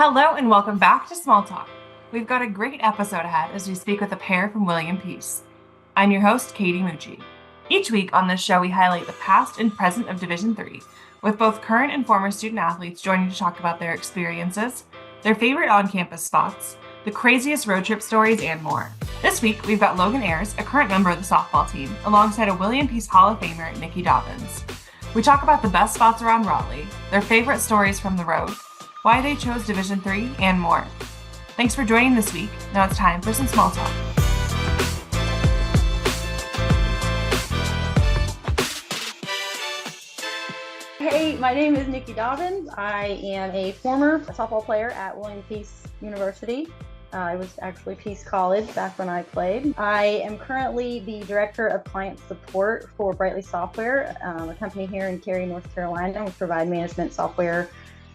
Hello and welcome back to Small Talk. We've got a great episode ahead as we speak with a pair from William Peace. I'm your host, Katie Mucci. Each week on this show, we highlight the past and present of Division III, with both current and former student athletes joining to talk about their experiences, their favorite on-campus spots, the craziest road trip stories, and more. This week, we've got Logan Ayers, a current member of the softball team, alongside a William Peace Hall of Famer, Niki Dobbins. We talk about the best spots around Raleigh, their favorite stories from the road, why they chose Division III, and more. Thanks for joining this week. Now it's time for some small talk. Hey, my name is Niki Dobbins. I am a former softball player at William Peace University. I was actually Peace College back when I played. I am currently the Director of Client Support for DIII Software, a company here in Cary, North Carolina. We provide management software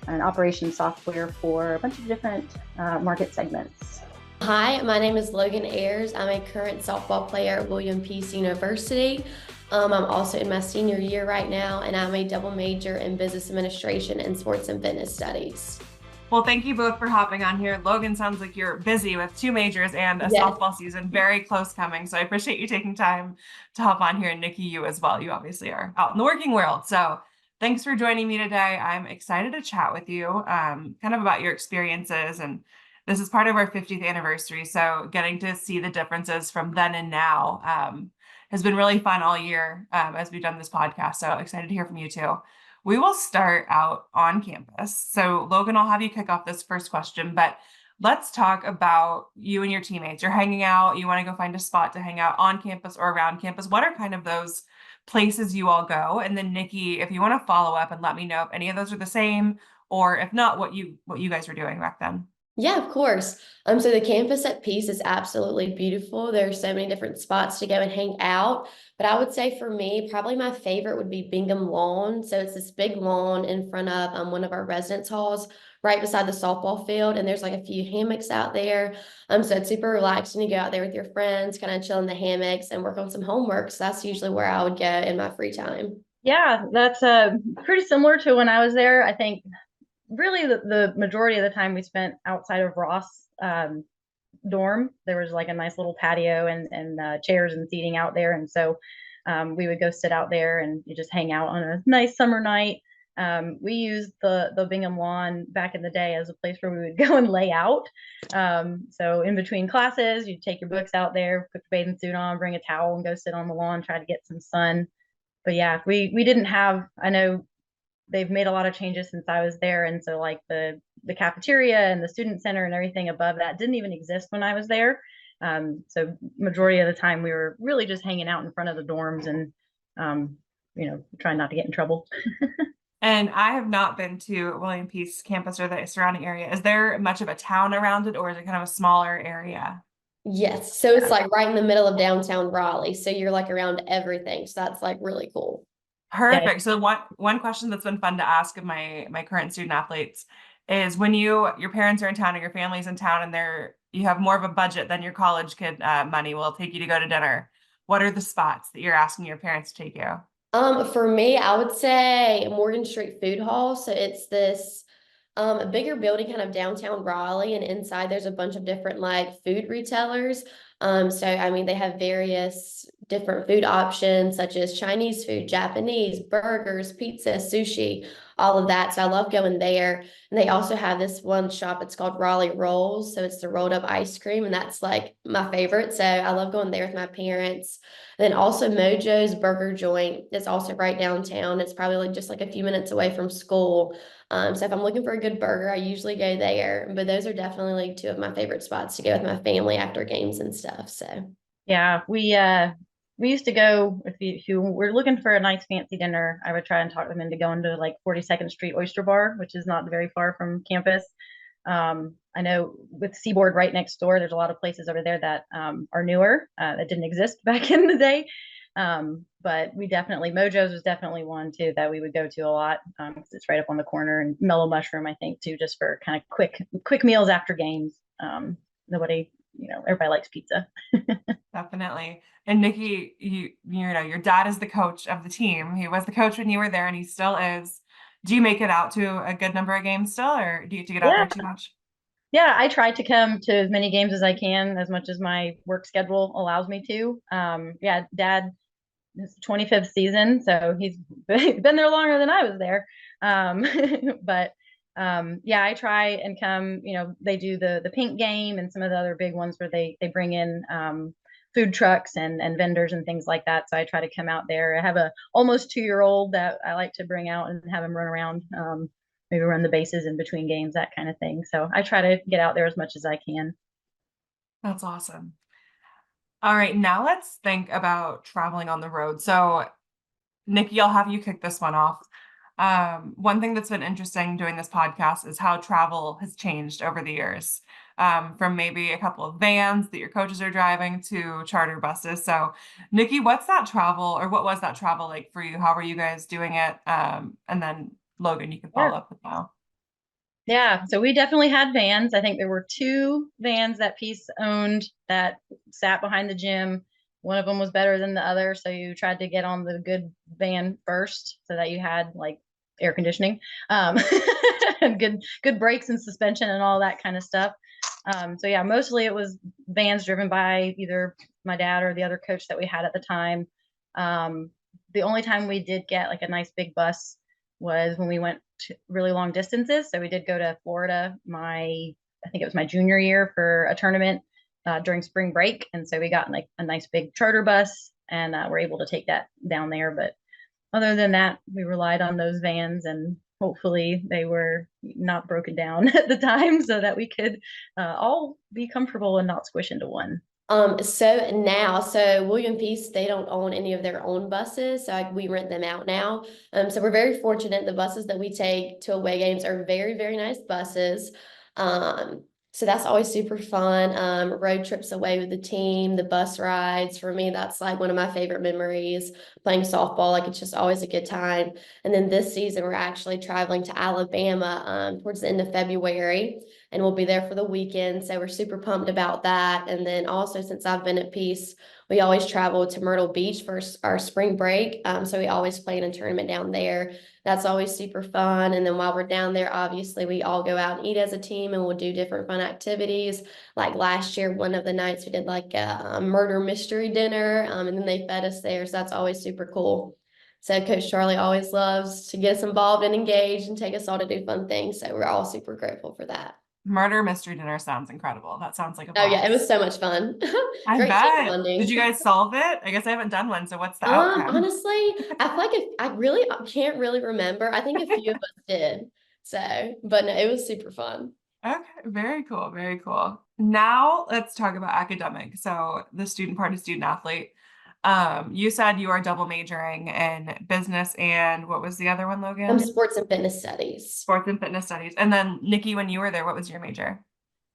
and operations software for a bunch of different market segments. Hi, my name is Logan Ayers. I'm a current softball player at William Peace University. I'm also in my senior year right now, and I'm a double major in business administration and sports and fitness studies. Well, thank you both for hopping on here. Logan, sounds like you're busy with two majors and a softball season very close coming. So I appreciate you taking time to hop on here. And Niki, you as well. You obviously are out in the working world. So thanks for joining me today. I'm excited to chat with you kind of about your experiences. And this is part of our 50th anniversary. So getting to see the differences from then and now has been really fun all year as we've done this podcast. So excited to hear from you too. We will start out on campus. So Logan, I'll have you kick off this first question, but let's talk about you and your teammates. You're hanging out, you want to go find a spot to hang out on campus or around campus. What are kind of those places you all go? And then Niki, if you want to follow up and let me know if any of those are the same, or if not, what you guys were doing back then. Yeah, of course. So the campus at Peace is absolutely beautiful. There are so many different spots to go and hang out. But I would say for me, probably my favorite would be Bingham Lawn. So it's this big lawn in front of one of our residence halls, right beside the softball field. And there's like a few hammocks out there. So it's super relaxing to go out there with your friends, kind of chill in the hammocks and work on some homework. So that's usually where I would go in my free time. Yeah, that's pretty similar to when I was there. I think really the majority of the time we spent outside of Ross dorm. There was like a nice little patio and chairs and seating out there. And so we would go sit out there and you just hang out on a nice summer night. We used the Bingham Lawn back in the day as a place where we would go and lay out. So in between classes, you'd take your books out there, put your bathing suit on, bring a towel and go sit on the lawn, try to get some sun. But yeah, we didn't have, I know they've made a lot of changes since I was there. And so like the cafeteria and the student center and everything above that didn't even exist when I was there. So majority of the time we were really just hanging out in front of the dorms and, trying not to get in trouble. And I have not been to William Peace campus or the surrounding area. Is there much of a town around it, or is it kind of a smaller area? Yes. So it's like right in the middle of downtown Raleigh. So you're like around everything. So that's like really cool. Perfect. Yeah. So one question that's been fun to ask of my current student athletes is when your parents are in town or your family's in town and you have more of a budget than your college kid money will take you to go to dinner. What are the spots that you're asking your parents to take you? For me, I would say Morgan Street Food Hall. So it's this a bigger building kind of downtown Raleigh, and inside there's a bunch of different like food retailers. So I mean they have various different food options such as Chinese food, Japanese, burgers, pizza, sushi, all of that. So I love going there. And they also have this one shop, it's called Raleigh Rolls. So it's the rolled up ice cream, and that's like my favorite. So I love going there with my parents. And then also Mojo's Burger Joint is also right downtown. It's probably like just like a few minutes away from school. So if I'm looking for a good burger, I usually go there. But those are definitely like two of my favorite spots to go with my family after games and stuff. So Yeah, we used to go if you were looking for a nice fancy dinner, I would try and talk them into going to like 42nd Street Oyster Bar, which is not very far from campus. I know with Seaboard right next door, there's a lot of places over there that are newer that didn't exist back in the day. But Mojo's was definitely one too that we would go to a lot because it's right up on the corner, and Mellow Mushroom, I think, too, just for kind of quick meals after games. Everybody likes pizza. Definitely. And Niki, your dad is the coach of the team. He was the coach when you were there, and he still is. Do you make it out to a good number of games still, or do you have to get out Yeah. there too much? Yeah, I try to come to as many games as I can, as much as my work schedule allows me to. Yeah, Dad, his 25th season, so he's been there longer than I was there. Um, but yeah, I try and come. You know, they do the pink game and some of the other big ones where they bring in food trucks and vendors and things like that. So I try to come out there. I have a almost 2-year old that I like to bring out and have him run around. Maybe run the bases in between games, that kind of thing. So I try to get out there as much as I can. That's awesome. All right, now let's think about traveling on the road. So, Niki, I'll have you kick this one off. One thing that's been interesting doing this podcast is how travel has changed over the years, from maybe a couple of vans that your coaches are driving to charter buses. So, Niki, what's that travel, or what was that travel like for you? How were you guys doing it? And then Logan, you can Yeah. follow up with now. Yeah, so we definitely had vans. I think there were 2 vans that Peace owned that sat behind the gym. One of them was better than the other, so you tried to get on the good van first so that you had like air conditioning, and good brakes and suspension and all that kind of stuff. So yeah, mostly it was vans driven by either my dad or the other coach that we had at the time. Um, the only time we did get like a nice big bus was when we went to really long distances. So we did go to Florida I think it was my junior year for a tournament during spring break. And so we got like a nice big charter bus and we're able to take that down there. But other than that, we relied on those vans and hopefully they were not broken down at the time so that we could all be comfortable and not squish into one. So William Peace, they don't own any of their own buses, so we rent them out now. So we're very fortunate. The buses that we take to away games are very, very nice buses. So that's always super fun. Road trips away with the team, the bus rides. For me, that's like one of my favorite memories. Playing softball, like it's just always a good time. And then this season, we're actually traveling to Alabama towards the end of February, and we'll be there for the weekend. So we're super pumped about that. And then also, since I've been at Peace, we always travel to Myrtle Beach for our spring break. So we always play in a tournament down there. That's always super fun. And then while we're down there, obviously, we all go out and eat as a team and we'll do different fun activities. Like last year, one of the nights we did like a murder mystery dinner, and then they fed us there. So that's always super cool. So Coach Charlie always loves to get us involved and engaged and take us all to do fun things. So we're all super grateful for that. Murder mystery dinner sounds incredible. That sounds like a Oh yeah, it blast. was so much fun. I Great team bet. Did bonding. you guys solve it? I guess I haven't done one. So what's the outcome? Honestly, I feel like I can't really remember. I think a few of us did. So, but no, it was super fun. Okay, very cool, very cool. Now let's talk about academic. So the student part is student athlete. You said you are double majoring in business and what was the other one, Logan? Sports and fitness studies. Sports and fitness studies. And then Niki, when you were there, what was your major?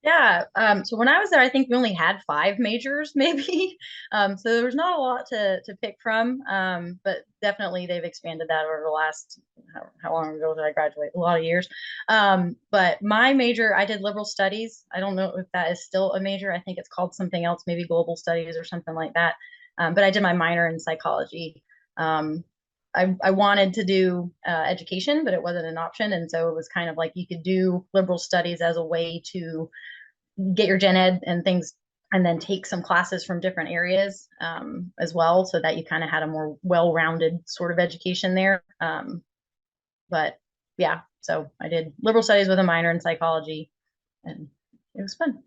Yeah. So when I was there, I think we only had 5 majors, maybe. So there was not a lot to pick from. But definitely they've expanded that over the last how long ago did I graduate? A lot of years. But my major, I did liberal studies. I don't know if that is still a major. I think it's called something else, maybe global studies or something like that. But I did my minor in psychology. I wanted to do education, but it wasn't an option. And so it was kind of like you could do liberal studies as a way to get your gen ed and things, and then take some classes from different areas as well, so that you kind of had a more well-rounded sort of education there. But yeah, so I did liberal studies with a minor in psychology, and it was fun.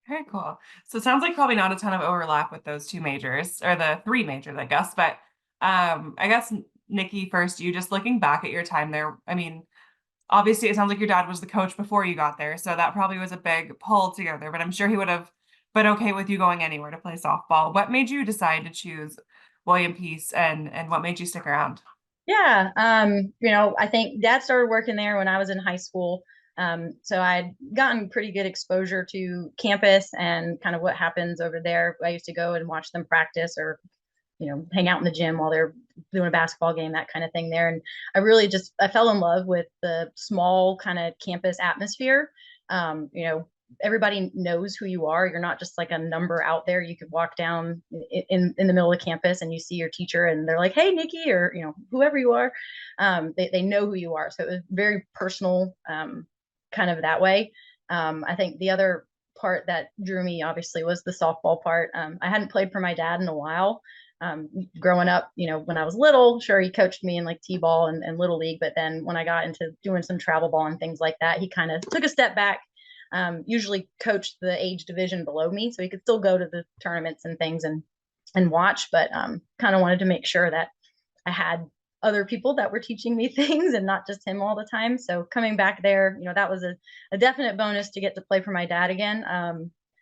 Very cool. So it sounds like probably not a ton of overlap with those 2 majors or the 3 majors, I guess. But I guess Niki, first, you just looking back at your time there. I mean, obviously it sounds like your dad was the coach before you got there, so that probably was a big pull together, but I'm sure he would have been okay with you going anywhere to play softball. What made you decide to choose William Peace and what made you stick around? Yeah, I think Dad started working there when I was in high school. So I'd gotten pretty good exposure to campus and kind of what happens over there. I used to go and watch them practice, or hang out in the gym while they're doing a basketball game, that kind of thing there. And I fell in love with the small kind of campus atmosphere. everybody knows who you are. You're not just like a number out there. You could walk down in the middle of campus and you see your teacher and they're like, hey, Nikki, or, whoever you are. They know who you are. So it was very personal, kind of that way. I think the other part that drew me obviously was the softball part. I hadn't played for my dad in a while. Growing up, when I was little, sure, he coached me in like t-ball and little league, but then when I got into doing some travel ball and things like that, he kind of took a step back. Usually coached the age division below me, so he could still go to the tournaments and things and watch, but kind of wanted to make sure that I had other people that were teaching me things and not just him all the time. So coming back there, that was a definite bonus to get to play for my dad again.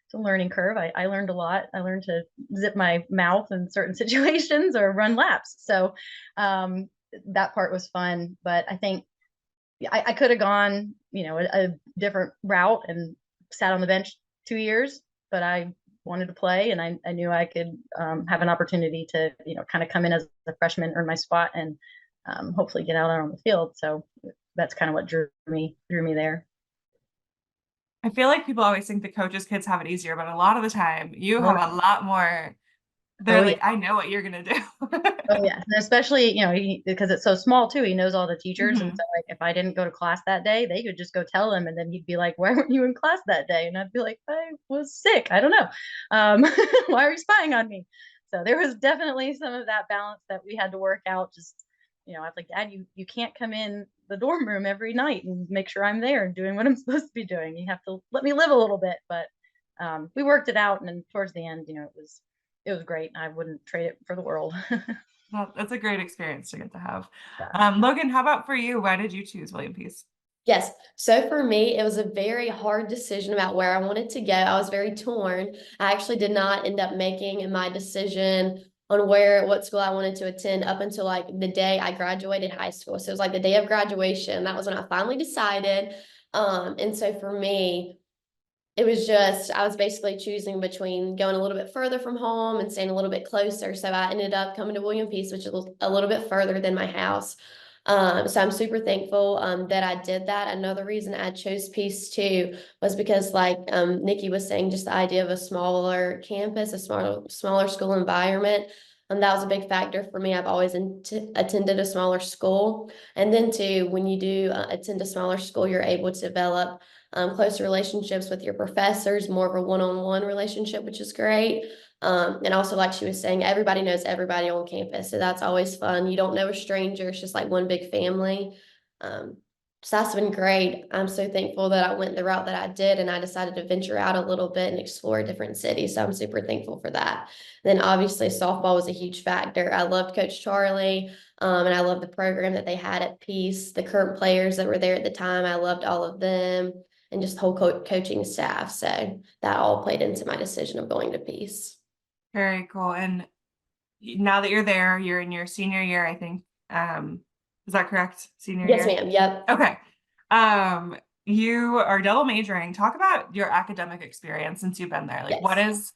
It's a learning curve. I learned a lot. I learned to zip my mouth in certain situations or run laps. So that part was fun. But I think I could have gone, a different route and sat on the bench 2 years, but I wanted to play and I knew I could have an opportunity to, kind of come in as a freshman, earn my spot, and hopefully get out on the field. So that's kind of what drew me there. I feel like people always think the coaches' kids have it easier, but a lot of the time you have a lot more. They're like, I know what you're gonna do. Oh yeah, and especially because it's so small too. He knows all the teachers, and so like if I didn't go to class that day, they could just go tell him, and then he'd be like, "Why weren't you in class that day?" And I'd be like, "I was sick. I don't know. Why are you spying on me?" So there was definitely some of that balance that we had to work out. Just I was like, "Dad, you can't come in the dorm room every night and make sure I'm there and doing what I'm supposed to be doing. You have to let me live a little bit." But we worked it out, and then towards the end, it was great. I wouldn't trade it for the world. Well, that's a great experience to get to have. Logan, how about for you? Why did you choose William Peace? Yes. So for me, it was a very hard decision about where I wanted to go. I was very torn. I actually did not end up making my decision on what school I wanted to attend up until like the day I graduated high school. So it was like the day of graduation. That was when I finally decided. And so for me, it was just, I was basically choosing between going a little bit further from home and staying a little bit closer. So I ended up coming to William Peace, which is a little bit further than my house. So I'm super thankful that I did that. Another reason I chose Peace too was because like Niki was saying, just the idea of a smaller campus, a smaller school environment. That was a big factor for me. I've always attended a smaller school. And then too, when you do attend a smaller school, you're able to develop closer relationships with your professors, more of a one-on-one relationship, which is great. And also, like she was saying, everybody knows everybody on campus. So that's always fun. You don't know a stranger. It's just like one big family. So that's been great. I'm so thankful that I went the route that I did and I decided to venture out a little bit and explore different cities. So I'm super thankful for that. Then obviously softball was a huge factor. I loved Coach Charlie, and I loved the program that they had at Peace. The current players that were there at the time, I loved all of them and just the whole coaching staff. So that all played into my decision of going to Peace. Very cool. And now that you're there, you're in your senior year, I think. Is that correct? Senior year? Yes, ma'am. Yep. Okay. You are double majoring. Talk about your academic experience since you've been there. Like, what has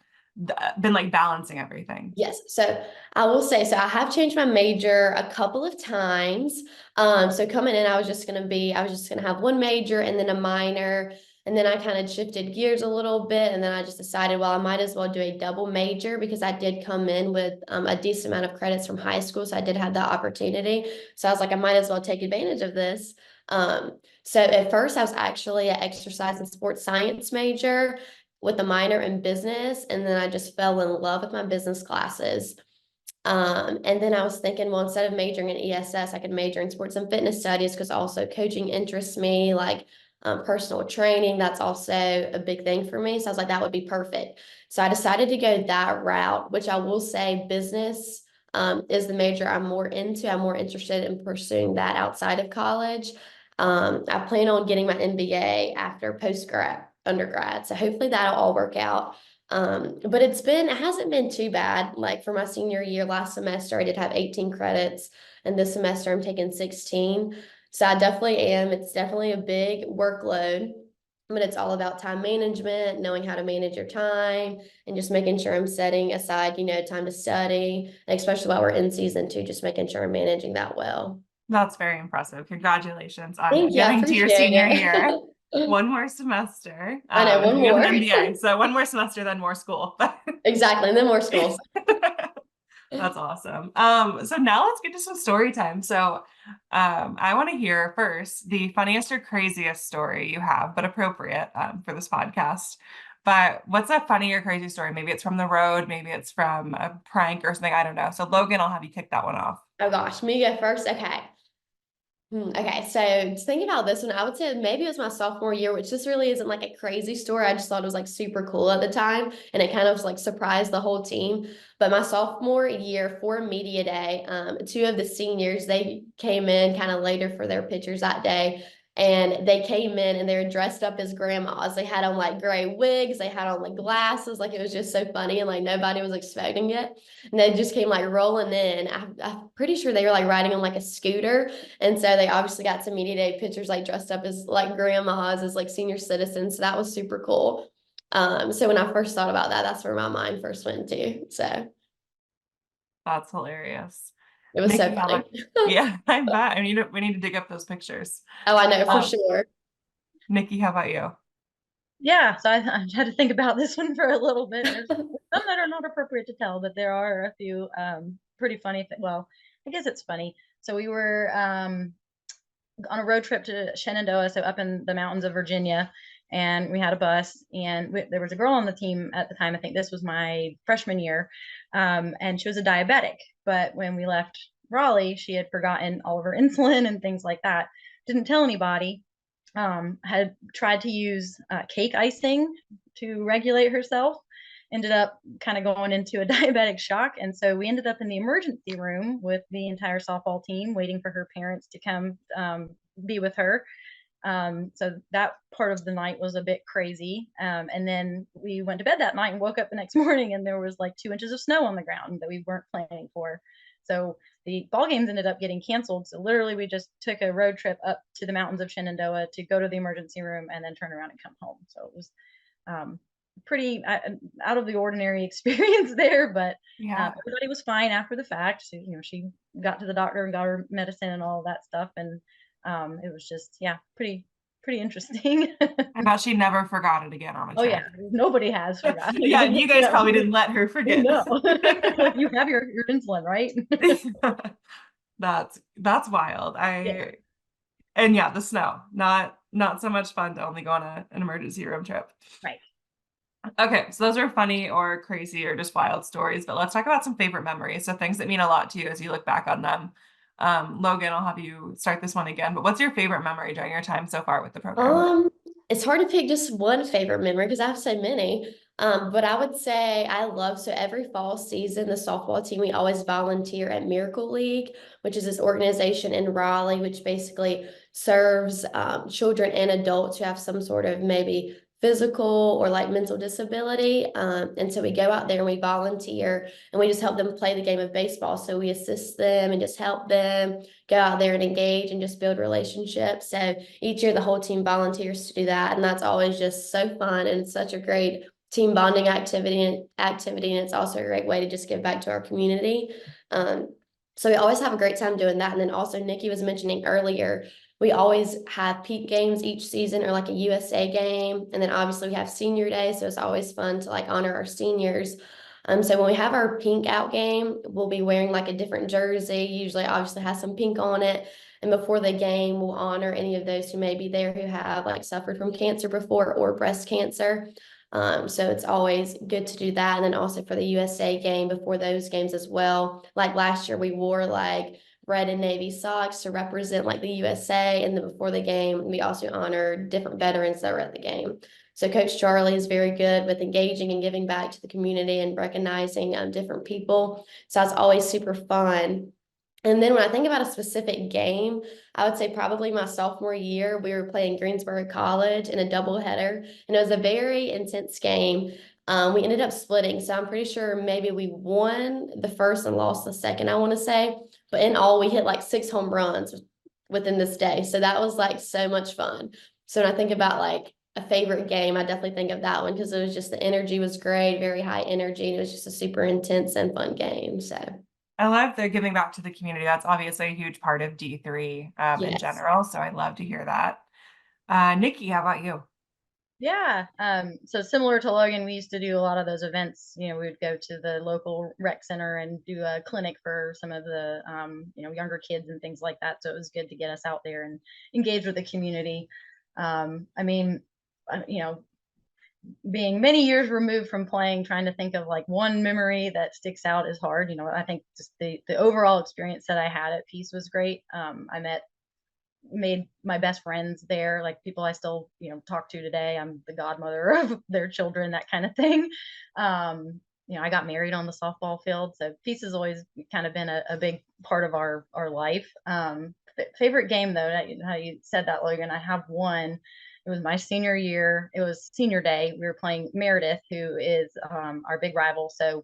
been like balancing everything? Yes. So I will say, so I have changed my major a couple of times. So coming in, I was just going to have one major and then a minor. And then I kind of shifted gears a little bit. And then I just decided, well, I might as well do a double major because I did come in with a decent amount of credits from high school. So I did have that opportunity. So I was like, I might as well take advantage of this. So at first I was actually an exercise and sports science major with a minor in business. And then I just fell in love with my business classes. And then I was thinking, well, instead of majoring in ESS, I could major in sports and fitness studies because also coaching interests me, like personal training. That's also a big thing for me. So I was like, that would be perfect. So I decided to go that route, which I will say business is the major I'm more into. I'm more interested in pursuing that outside of college. I plan on getting my MBA after undergrad. So hopefully that'll all work out. But it hasn't been too bad. Like for my senior year last semester, I did have 18 credits, and this semester I'm taking 16. So I definitely am. It's definitely a big workload, but it's all about time management, knowing how to manage your time, and just making sure I'm setting aside, time to study, and especially while we're in season 2, just making sure I'm managing that well. That's very impressive. Congratulations on Thank you. getting to your senior year. One more semester. I know, one You have more. an MBA, so one more semester, then more school. Exactly, and then more schools. That's awesome. So now let's get to some story time. So I want to hear first the funniest or craziest story you have, but appropriate for this podcast. But what's a funny or crazy story? Maybe it's from the road, maybe it's from a prank or something. I don't know. So Logan, I'll have you kick that one off. Oh gosh, me go first. Okay. Okay, so to think about this one, I would say maybe it was my sophomore year, which this really isn't like a crazy story. I just thought it was like super cool at the time, and it kind of like surprised the whole team. But my sophomore year for media day, two of the seniors, they came in kind of later for their pictures that day. And they came in and they were dressed up as grandmas. They had on like gray wigs, they had on like glasses, like it was just so funny, and like nobody was expecting it. And they just came like rolling in. I'm pretty sure they were like riding on like a scooter. And so they obviously got some media day pictures like dressed up as like grandmas, as like senior citizens. So that was super cool. So when I first thought about that, that's where my mind first went to. So That's hilarious. it was so Nikki, how funny. about, yeah, I bet. I mean, we need to dig up those pictures. Oh, I know for Um, sure. Nikki, how about you? Yeah, so I had to think about this one for a little bit. There's some that are not appropriate to tell, but there are a few pretty funny. Well, I guess it's funny. So we were on a road trip to Shenandoah, so up in the mountains of Virginia, and we had a bus, and there was a girl on the team at the time. I think this was my freshman year, and she was a diabetic. But when we left Raleigh, she had forgotten all of her insulin and things like that. Didn't tell anybody. Had tried to use cake icing to regulate herself. Ended up kind of going into a diabetic shock. And so we ended up in the emergency room with the entire softball team, waiting for her parents to come be with her. So that part of the night was a bit crazy. And then we went to bed that night and woke up the next morning, and there was like 2 inches of snow on the ground that we weren't planning for. So the ball games ended up getting canceled. So literally, we just took a road trip up to the mountains of Shenandoah to go to the emergency room and then turn around and come home. So it was pretty out of the ordinary experience there, but Yeah. everybody was fine after the fact. So, she got to the doctor and got her medicine and all that stuff, and it was just pretty interesting. I bet she never forgot it again on a Oh trip. yeah, nobody has forgotten. Yeah, and you guys No. probably didn't let her forget. No, you have your insulin, right? That's wild. Yeah. And yeah, the snow, not so much fun to only go on an emergency room trip. Right. Okay, so those are funny or crazy or just wild stories, but let's talk about some favorite memories. So things that mean a lot to you as you look back on them. Logan, I'll have you start this one again, but what's your favorite memory during your time so far with the program? It's hard to pick just one favorite memory because I have so many. But I would say I love, so every fall season, the softball team, we always volunteer at Miracle League, which is this organization in Raleigh, which basically serves children and adults who have some sort of maybe physical or like mental disability. And so we go out there and we volunteer and we just help them play the game of baseball. So we assist them and just help them go out there and engage and just build relationships. So each year the whole team volunteers to do that. And that's always just so fun. And it's such a great team bonding activity. And it's also a great way to just give back to our community. So we always have a great time doing that. And then also Niki was mentioning earlier, we always have peak games each season, or like a USA game. And then obviously we have senior day. So it's always fun to like honor our seniors. So when we have our pink out game, we'll be wearing like a different jersey, usually obviously has some pink on it. And before the game, we'll honor any of those who may be there who have like suffered from cancer before or breast cancer. So it's always good to do that. And then also for the USA game, before those games as well. Like last year, we wore like red and navy socks to represent like the USA. And then before the game, we also honored different veterans that were at the game. So Coach Charlie is very good with engaging and giving back to the community and recognizing different people. So that's always super fun. And then when I think about a specific game, I would say probably my sophomore year, we were playing Greensboro College in a doubleheader, and it was a very intense game. We ended up splitting, so I'm pretty sure maybe we won the first and lost the second, I want to say. But in all, we hit like 6 home runs within this day. So that was like so much fun. So when I think about like a favorite game, I definitely think of that one because it was just the energy was great, very high energy, and it was just a super intense and fun game. So I love they're giving back to the community. That's obviously a huge part of D3 in yes. general. So I love to hear that. Nikki, how about you? Yeah. So similar to Logan, we used to do a lot of those events. We would go to the local rec center and do a clinic for some of the, younger kids and things like that. So it was good to get us out there and engage with the community. I mean, you know, being many years removed from playing, trying to think of like one memory that sticks out is hard. I think just the overall experience that I had at Peace was great. I made my best friends there, like people I still, talk to today. I'm the godmother of their children, that kind of thing. I got married on the softball field. So Peace has always kind of been a big part of our life. Favorite game though, how you said that, Logan, I have one. It was my senior year. It was senior day. We were playing Meredith, who is our big rival. So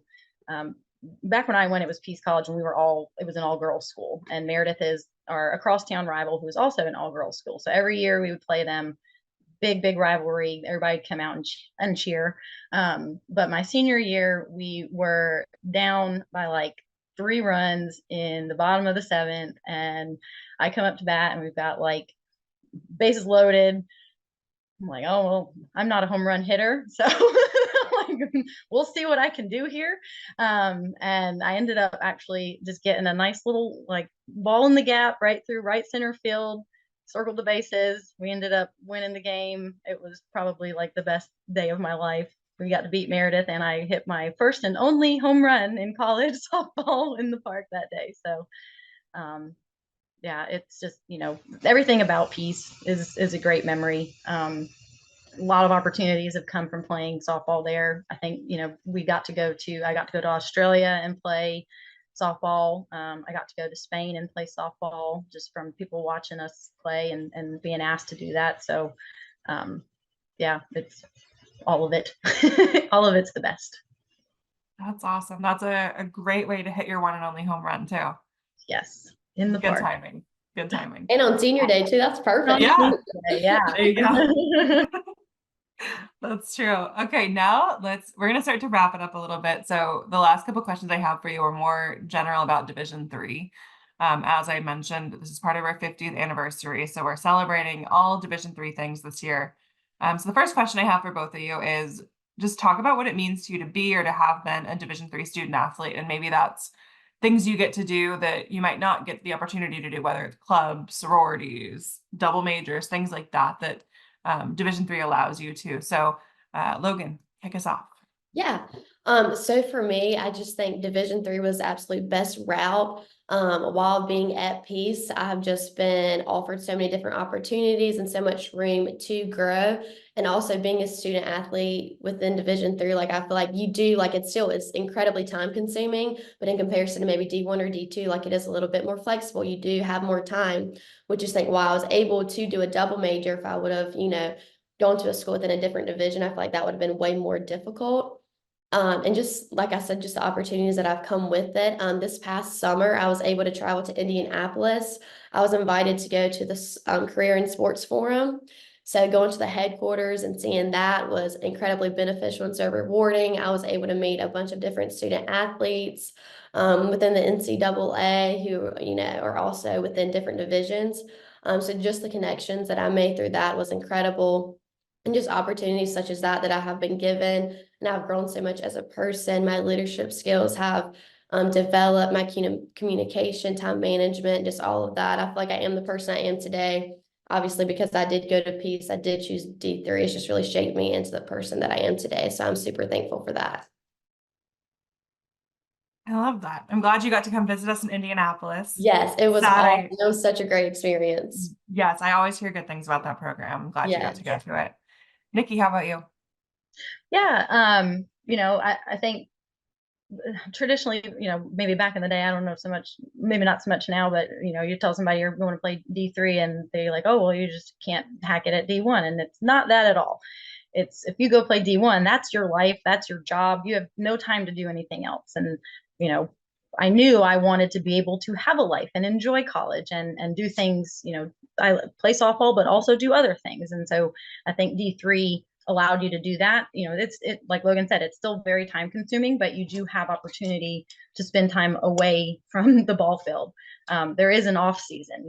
back when I went, it was Peace College, and it was an all girls school. And Meredith is our across town rival, who is also an all girls school. So every year we would play them. Big rivalry. Everybody would come out and cheer. But my senior year, we were down by like 3 runs in the bottom of the seventh, and I come up to bat, and we've got like bases loaded. I'm like, oh, well, I'm not a home run hitter. So like, we'll see what I can do here. And I ended up actually just getting a nice little like ball in the gap right through right center field, circled the bases. We ended up winning the game. It was probably like the best day of my life. We got to beat Meredith, and I hit my first and only home run in college softball in the park that day. So, yeah, it's just, everything about Peace is a great memory. A lot of opportunities have come from playing softball there. I think, I got to go to Australia and play softball. I got to go to Spain and play softball just from people watching us play and being asked to do that. So, yeah, it's all of it. All of it's the best. That's awesome. That's a great way to hit your one and only home run too. Yes. In the Good park. timing. Good timing. And on senior day too, that's perfect. Yeah. Yeah. There you go. That's true. Okay, now we're gonna start to wrap it up a little bit. So the last couple questions I have for you are more general about Division III. As I mentioned, this is part of our 50th anniversary, so we're celebrating all Division III things this year. So the first question I have for both of you is just talk about what it means to you to be or to have been a Division III student athlete, and maybe that's things you get to do that you might not get the opportunity to do, whether it's clubs, sororities, double majors, things like that, that Division III allows you to. So Logan, kick us off. Yeah. So for me, I just think Division III was the absolute best route. While being at Peace, I have just been offered so many different opportunities and so much room to grow. And also being a student athlete within Division III, like I feel like you do, like it's incredibly time consuming, but in comparison to maybe D1 or D2, like it is a little bit more flexible. You do have more time, which is think why I was able to do a double major. If I would have, gone to a school within a different division, I feel like that would have been way more difficult. And just like I said, just the opportunities that I've come with it. This past summer, I was able to travel to Indianapolis. I was invited to go to this Career in Sports Forum. So going to the headquarters and seeing that was incredibly beneficial and so rewarding. I was able to meet a bunch of different student athletes within the NCAA who, are also within different divisions. So just the connections that I made through that was incredible. And just opportunities such as that I have been given, and I've grown so much as a person. My leadership skills have developed, my communication, time management, just all of that. I feel like I am the person I am today. Obviously, because I did go to Peace, I did choose D3. It's just really shaped me into the person that I am today. So I'm super thankful for that. I love that. I'm glad you got to come visit us in Indianapolis. Yes, it was awesome. It was such a great experience. Yes, I always hear good things about that program. I'm glad you got to go to it. Nikki, how about you? Yeah, I think traditionally, maybe back in the day, I don't know so much, maybe not so much now, but you tell somebody you're going to play D3 and they're like, oh, well, you just can't hack it at D1. And it's not that at all. It's if you go play D1, that's your life, that's your job. You have no time to do anything else. And, I knew I wanted to be able to have a life and enjoy college and do things, I play softball, but also do other things. And so I think D3 allowed you to do that. It's like Logan said, it's still very time consuming, but you do have opportunity to spend time away from the ball field. There is an off season,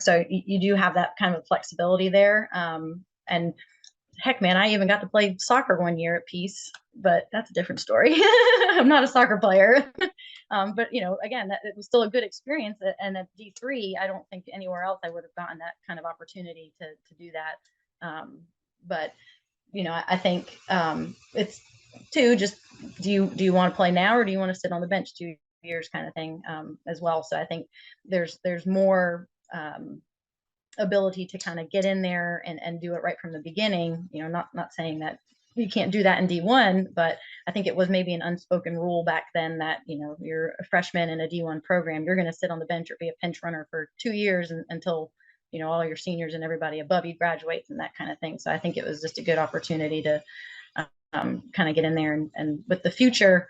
So you do have that kind of flexibility there. And heck, man, I even got to play soccer one year at Peace, but that's a different story. I'm not a soccer player. But again, it was still a good experience. And at D3, I don't think anywhere else I would have gotten that kind of opportunity to do that. But I think it's too, just do you want to play now, or do you want to sit on the bench 2 years kind of thing, as well. So I think there's more ability to kind of get in there and do it right from the beginning. Not saying that you can't do that in D1, but I think it was maybe an unspoken rule back then that you're a freshman in a D1 program, you're going to sit on the bench or be a pinch runner for 2 years until all your seniors and everybody above you graduates and that kind of thing. So I think it was just a good opportunity to kind of get in there, and with the future,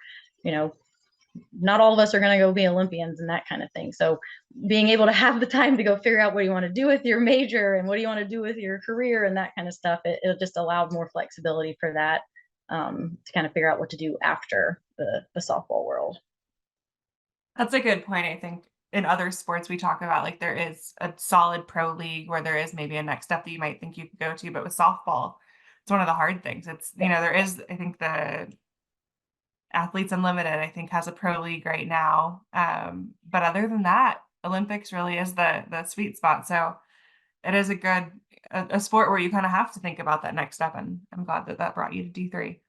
not all of us are going to go be Olympians and that kind of thing. So being able to have the time to go figure out what you want to do with your major and what do you want to do with your career and that kind of stuff, it just allowed more flexibility for that, to kind of figure out what to do after the softball world. That's a good point. I think in other sports we talk about, like, there is a solid pro league where there is maybe a next step that you might think you could go to, but with softball, it's one of the hard things. It's, there is, I think the Athletes Unlimited, I think, has a pro league right now. But other than that, Olympics really is the sweet spot. So it is a sport where you kind of have to think about that next step. And I'm glad that brought you to D3.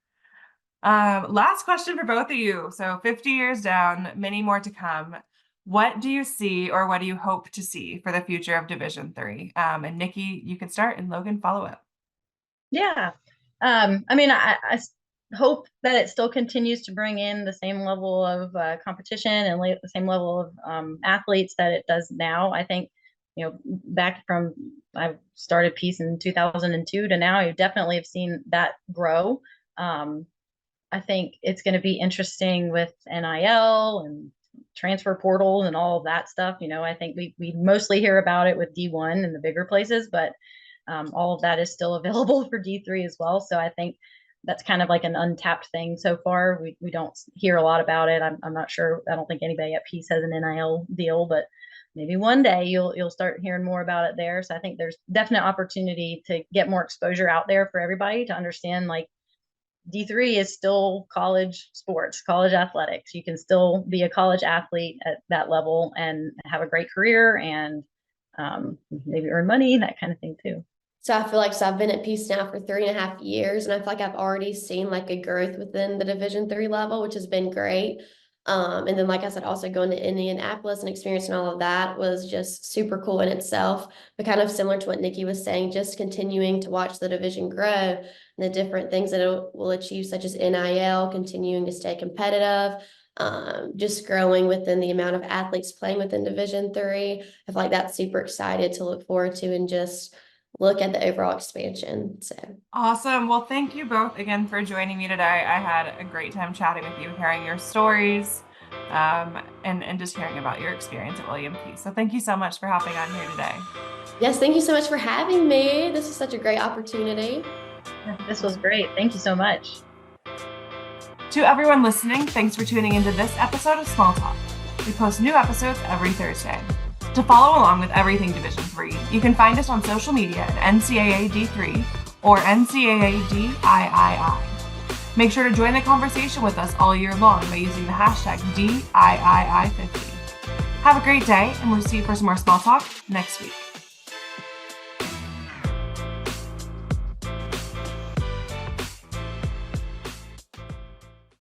Last question for both of you. So 50 years down, many more to come. What do you see, or what do you hope to see for the future of Division III? And Niki, you can start, and Logan, follow up. Yeah. I hope that it still continues to bring in the same level of competition and the same level of athletes that it does now. I think, back from I started Peace in 2002 to now, you definitely have seen that grow. I think it's going to be interesting with NIL and transfer portals and all of that stuff. I think we mostly hear about it with D1 and the bigger places, but all of that is still available for D3 as well. So I think that's kind of like an untapped thing so far. We don't hear a lot about it. I'm not sure. I don't think anybody at Peace has an NIL deal, but maybe one day you'll start hearing more about it there. So I think there's definite opportunity to get more exposure out there for everybody to understand, like, D3 is still college sports, college athletics. You can still be a college athlete at that level and have a great career and maybe earn money, that kind of thing too. So I feel like, I've been at Peace now for 3.5 years, and I feel like I've already seen like a growth within the Division III level, which has been great. And then, like I said, also going to Indianapolis and experiencing all of that was just super cool in itself, but kind of similar to what Niki was saying, just continuing to watch the division grow and the different things that it will achieve, such as NIL, continuing to stay competitive, just growing within the amount of athletes playing within Division III. I feel like that's super excited to look forward to and just look at the overall expansion. So awesome. Well, thank you both again for joining me today. I had a great time chatting with you, hearing your stories, and just hearing about your experience at William Peace. So thank you so much for hopping on here today. Yes, thank you so much for having me. This is such a great opportunity. This was great. Thank you so much. To everyone listening, thanks for tuning into this episode of Small Talk. We post new episodes every Thursday. To follow along with everything Division III, you can find us on social media at NCAA D3 or NCAA DIII. Make sure to join the conversation with us all year long by using the hashtag DIII50. Have a great day, and we'll see you for some more Small Talk next week.